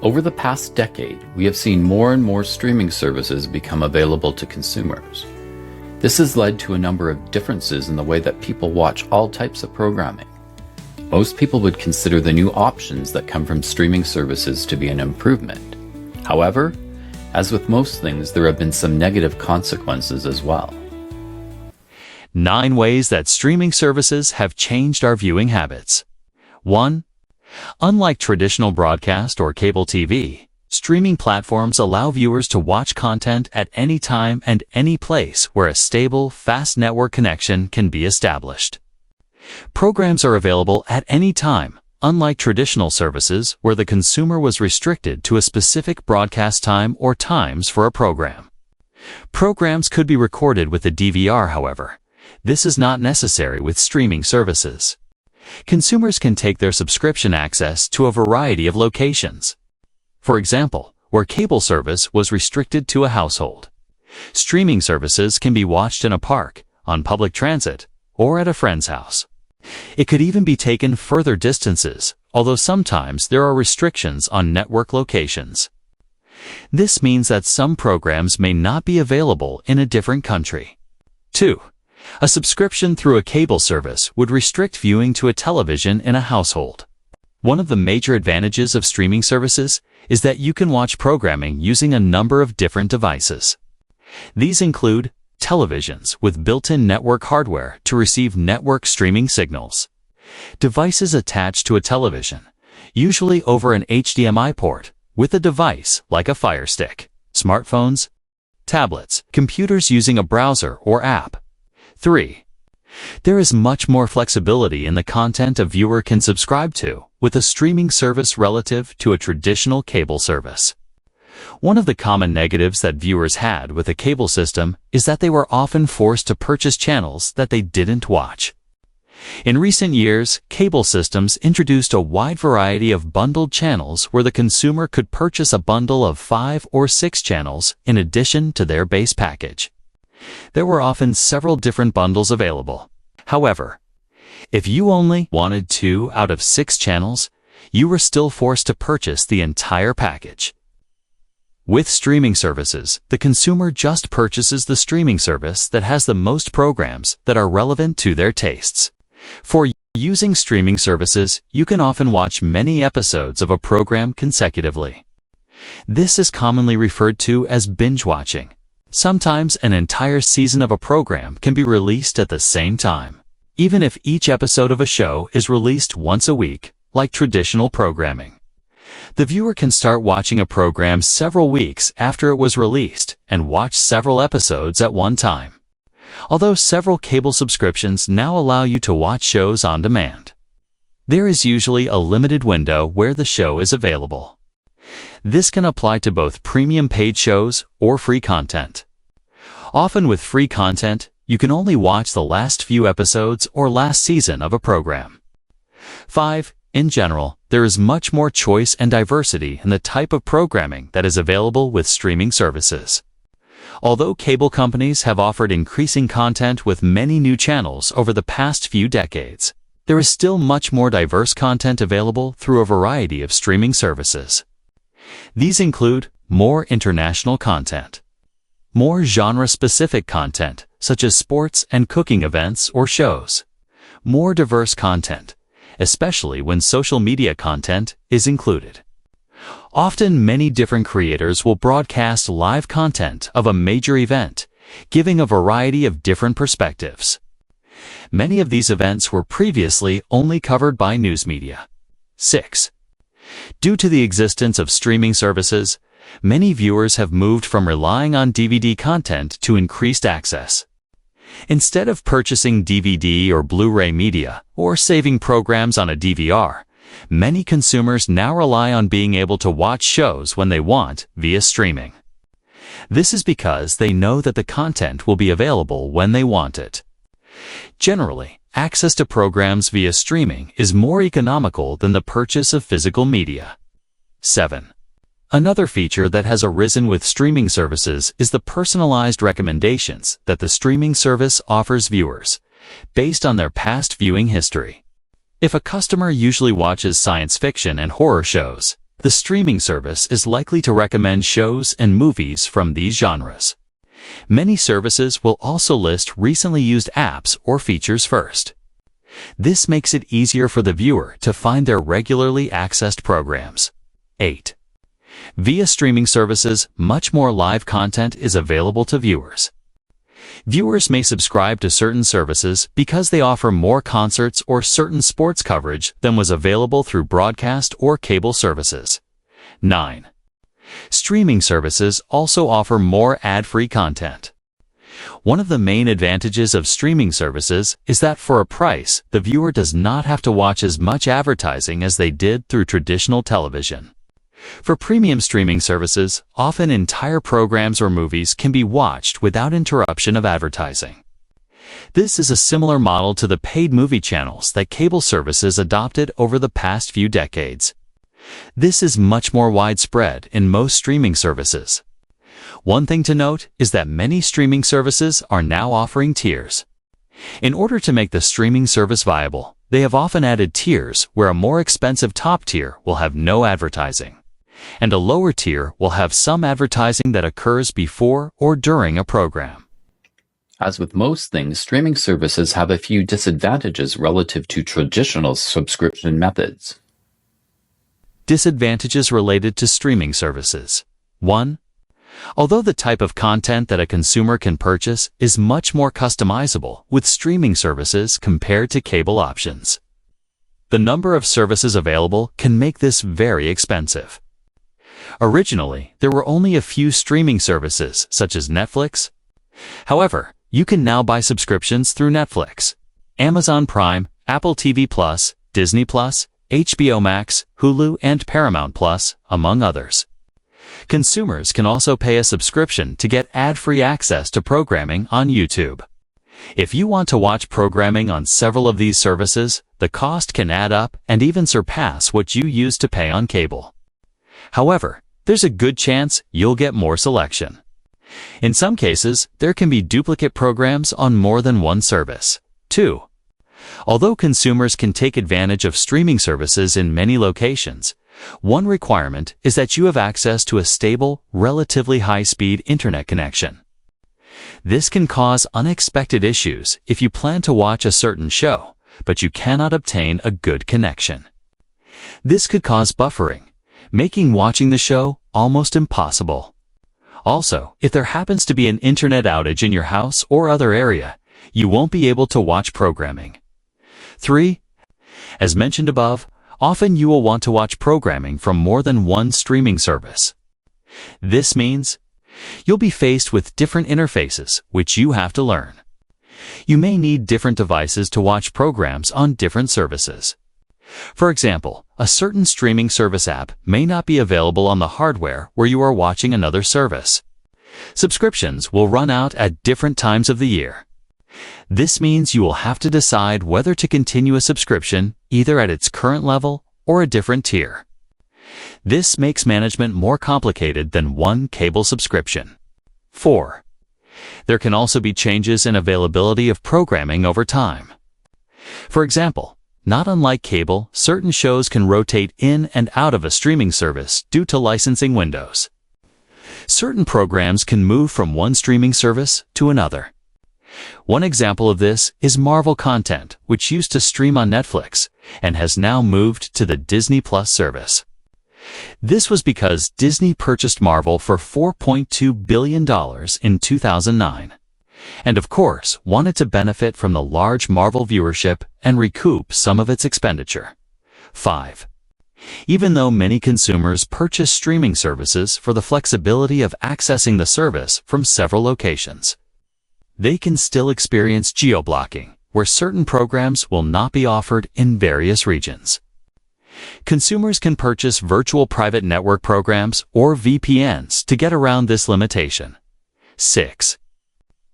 Over the past decade, we have seen more and more streaming services become available to consumers. This has led to a number of differences in the way that people watch all types of programming. Most people would consider the new options that come from streaming services to be an improvement. However, as with most things, there have been some negative consequences as well. 9 ways that streaming services have changed our viewing habits. 1. Unlike traditional broadcast or cable TV, streaming platforms allow viewers to watch content at any time and any place where a stable, fast network connection can be established. Programs are available at any time, unlike traditional services where the consumer was restricted to a specific broadcast time or times for a program. Programs could be recorded with a DVR, however. This is not necessary with streaming services. Consumers can take their subscription access to a variety of locations. For example, where cable service was restricted to a household. Streaming services can be watched in a park, on public transit, or at a friend's house. It could even be taken further distances, although sometimes there are restrictions on network locations. This means that some programs may not be available in a different country. 2. A subscription through a cable service would restrict viewing to a television in a household. One of the major advantages of streaming services is that you can watch programming using a number of different devices. These include televisions with built-in network hardware to receive network streaming signals, devices attached to a television, usually over an HDMI port, with a device like a Fire Stick, smartphones, tablets, computers using a browser or app. 3. There is much more flexibility in the content a viewer can subscribe to with a streaming service relative to a traditional cable service. One of the common negatives that viewers had with a cable system is that they were often forced to purchase channels that they didn't watch. In recent years, cable systems introduced a wide variety of bundled channels where the consumer could purchase a bundle of 5 or 6 channels in addition to their base package. There were often several different bundles available. However, if you only wanted 2 out of 6 channels, you were still forced to purchase the entire package. With streaming services, the consumer just purchases the streaming service that has the most programs that are relevant to their tastes. For using streaming services, you can often watch many episodes of a program consecutively. This is commonly referred to as binge watching. Sometimes an entire season of a program can be released at the same time, even if each episode of a show is released once a week, like traditional programming. The viewer can start watching a program several weeks after it was released and watch several episodes at one time. Although several cable subscriptions now allow you to watch shows on demand, there is usually a limited window where the show is available. This can apply to both premium paid shows or free content. Often with free content, you can only watch the last few episodes or last season of a program. 5. In general, there is much more choice and diversity in the type of programming that is available with streaming services. Although cable companies have offered increasing content with many new channels over the past few decades, there is still much more diverse content available through a variety of streaming services. These include more international content, more genre-specific content, such as sports and cooking events or shows, more diverse content, especially when social media content is included. Often, many different creators will broadcast live content of a major event, giving a variety of different perspectives. Many of these events were previously only covered by news media. 6. Due to the existence of streaming services, many viewers have moved from relying on DVD content to increased access. Instead of purchasing DVD or Blu-ray media or saving programs on a DVR, many consumers now rely on being able to watch shows when they want via streaming. This is because they know that the content will be available when they want it. Generally, access to programs via streaming is more economical than the purchase of physical media. 7. Another feature that has arisen with streaming services is the personalized recommendations that the streaming service offers viewers, based on their past viewing history. If a customer usually watches science fiction and horror shows, the streaming service is likely to recommend shows and movies from these genres. Many services will also list recently used apps or features first. This makes it easier for the viewer to find their regularly accessed programs. 8. Via streaming services, much more live content is available to viewers. Viewers may subscribe to certain services because they offer more concerts or certain sports coverage than was available through broadcast or cable services. 9. Streaming services also offer more ad-free content. One of the main advantages of streaming services is that for a price, the viewer does not have to watch as much advertising as they did through traditional television. For premium streaming services, often entire programs or movies can be watched without interruption of advertising. This is a similar model to the paid movie channels that cable services adopted over the past few decades. This is much more widespread in most streaming services. One thing to note is that many streaming services are now offering tiers. In order to make the streaming service viable, they have often added tiers where a more expensive top tier will have no advertising, and a lower tier will have some advertising that occurs before or during a program. As with most things, streaming services have a few disadvantages relative to traditional subscription methods. Disadvantages related to streaming services. 1. Although the type of content that a consumer can purchase is much more customizable with streaming services compared to cable options, the number of services available can make this very expensive. Originally, there were only a few streaming services, such as Netflix. However, you can now buy subscriptions through Netflix, Amazon Prime, Apple TV+, Disney+, HBO Max, Hulu, and Paramount+, among others. Consumers can also pay a subscription to get ad-free access to programming on YouTube. If you want to watch programming on several of these services, the cost can add up and even surpass what you used to pay on cable. However, there's a good chance you'll get more selection. In some cases, there can be duplicate programs on more than one service. 2. Although consumers can take advantage of streaming services in many locations, one requirement is that you have access to a stable, relatively high-speed internet connection. This can cause unexpected issues if you plan to watch a certain show, but you cannot obtain a good connection. This could cause buffering, making watching the show almost impossible. Also, if there happens to be an internet outage in your house or other area, you won't be able to watch programming. 3. As mentioned above, often you will want to watch programming from more than one streaming service. This means you'll be faced with different interfaces, which you have to learn. You may need different devices to watch programs on different services. For example, a certain streaming service app may not be available on the hardware where you are watching another service. Subscriptions will run out at different times of the year. This means you will have to decide whether to continue a subscription either at its current level or a different tier. This makes management more complicated than one cable subscription. 4. There can also be changes in availability of programming over time. For example, not unlike cable, certain shows can rotate in and out of a streaming service due to licensing windows. Certain programs can move from one streaming service to another. One example of this is Marvel content, which used to stream on Netflix and has now moved to the Disney Plus service. This was because Disney purchased Marvel for $4.2 billion in 2009, and of course wanted to benefit from the large Marvel viewership and recoup some of its expenditure. 5. Even though many consumers purchase streaming services for the flexibility of accessing the service from several locations, they can still experience geo-blocking, where certain programs will not be offered in various regions. Consumers can purchase virtual private network programs or VPNs to get around this limitation. 6.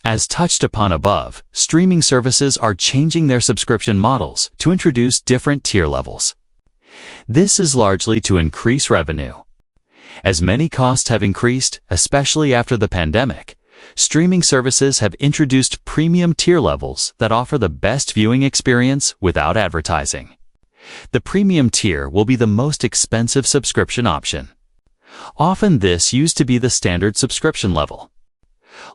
As touched upon above, streaming services are changing their subscription models to introduce different tier levels. This is largely to increase revenue. As many costs have increased, especially after the pandemic, streaming services have introduced premium tier levels that offer the best viewing experience without advertising. The premium tier will be the most expensive subscription option. Often this used to be the standard subscription level.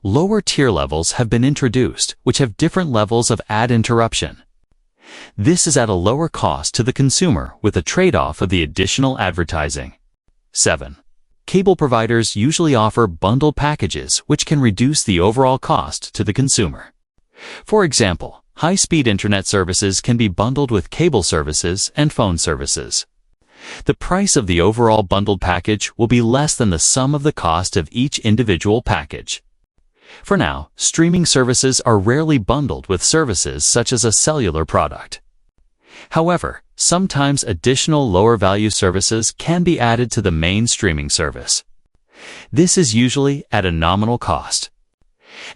Lower tier levels have been introduced, which have different levels of ad interruption. This is at a lower cost to the consumer with a trade-off of the additional advertising. 7. Cable providers usually offer bundled packages which can reduce the overall cost to the consumer. For example, high-speed internet services can be bundled with cable services and phone services. The price of the overall bundled package will be less than the sum of the cost of each individual package. For now, streaming services are rarely bundled with services such as a cellular product. However, sometimes additional lower-value services can be added to the main streaming service. This is usually at a nominal cost.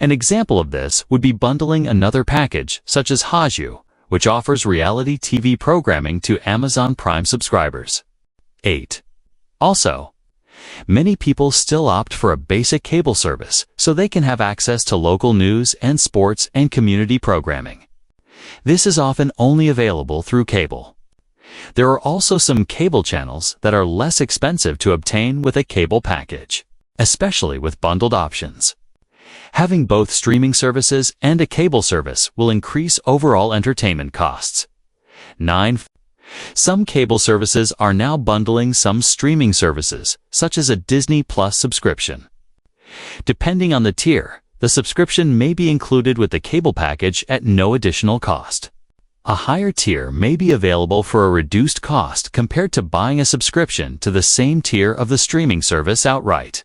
An example of this would be bundling another package, such as Haju, which offers reality TV programming to Amazon Prime subscribers. 8. Also, many people still opt for a basic cable service so they can have access to local news and sports and community programming. This is often only available through cable. There are also some cable channels that are less expensive to obtain with a cable package, especially with bundled options. Having both streaming services and a cable service will increase overall entertainment costs. 9. Some cable services are now bundling some streaming services, such as a Disney Plus subscription. Depending on the tier, the subscription may be included with the cable package at no additional cost. A higher tier may be available for a reduced cost compared to buying a subscription to the same tier of the streaming service outright.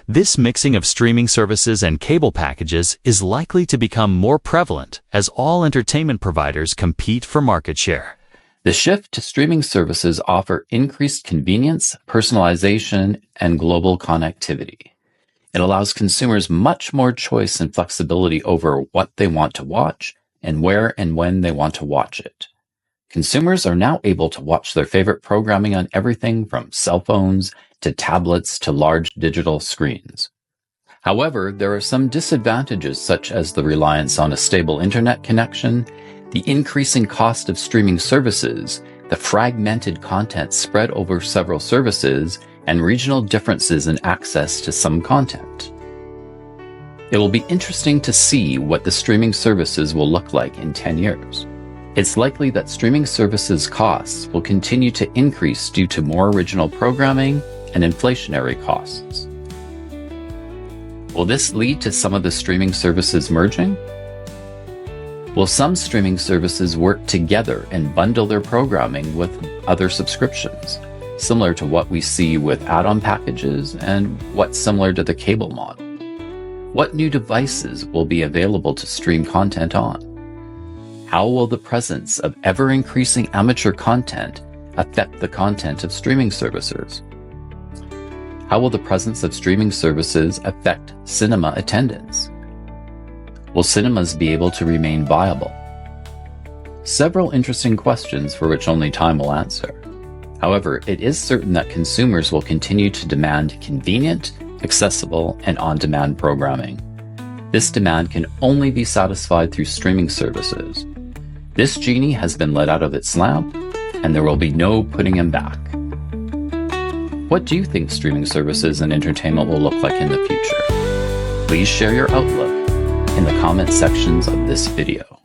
This mixing of streaming services and cable packages is likely to become more prevalent as all entertainment providers compete for market share. The shift to streaming services offer increased convenience, personalization, and global connectivity. It allows consumers much more choice and flexibility over what they want to watch and where and when they want to watch it. Consumers are now able to watch their favorite programming on everything from cell phones to tablets to large digital screens. However, there are some disadvantages such as the reliance on a stable internet connection, the increasing cost of streaming services, the fragmented content spread over several services, and regional differences in access to some content. It will be interesting to see what the streaming services will look like in 10 years. It's likely that streaming services costs will continue to increase due to more original programming and inflationary costs. Will this lead to some of the streaming services merging? Will some streaming services work together and bundle their programming with other subscriptions, similar to what we see with add-on packages and what's similar to the cable model? What new devices will be available to stream content on? How will the presence of ever-increasing amateur content affect the content of streaming services? How will the presence of streaming services affect cinema attendance? Will cinemas be able to remain viable? Several interesting questions for which only time will answer. However, it is certain that consumers will continue to demand convenient, accessible, and on-demand programming. This demand can only be satisfied through streaming services. This genie has been let out of its lamp, and there will be no putting him back. What do you think streaming services and entertainment will look like in the future? Please share your outlook in the comment sections of this video.